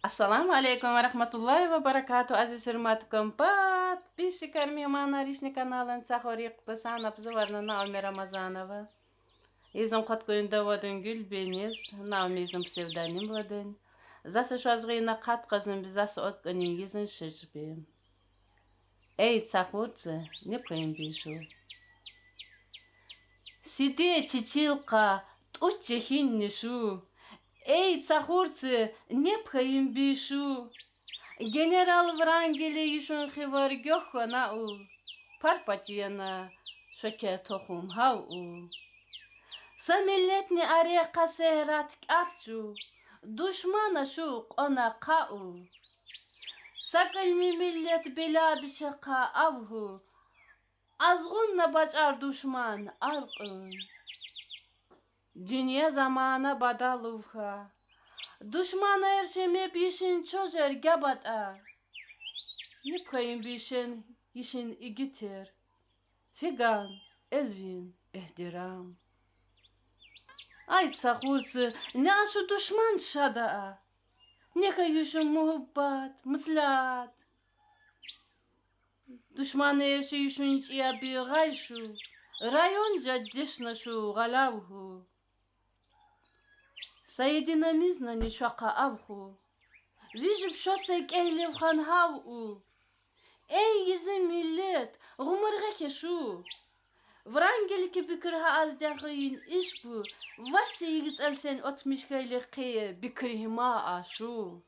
Assalamu alaikum wa rahmatullahi wa barakatuh, aziz hürmet kompat. Пишикар мемана ришни каналын цахорик пысан обзыварна Науми Рамазанова. Изом каткоюнда водын гүл бенез, Науми изом псевдоним водын. Засы шуазгыйна катказын засы отканин изын шишбе. Эй, цахурцы, не поимбишу. Сиде чичилка, тучче хиннишу. Эй, цахурцы, не поимбишу. Генерал Врангеле ишун хивар гёхана у. Парпатьяна шоке тохум хау у. Самилетни арека сehrat капчу. Душмана шук она кау. Сакальни миллет белабишака авху. Azğunla bacar düşman arqın. Dünya zamana badaluvha. Düşmana erşemep işin çojer gabata. Nipkayın bişin işin igitir. Figan, elvin, ehdiram. Ay sahursı, ne aşı düşman şada. Ne kayışın muhibbat, mıslat. Düşmanı erşeyişün içiya bir gayşu. Rayonca dişnaşu galavhu. Sayedinamizna ni şaka avhu. Vijib şosek ehlevhan havu. Ey yizi millet, gumurga keşu. Vrangeliki bikirha azdağın iş bu. Vaşı yigiz elsen otmişkaylı kıya bikirhima aşu.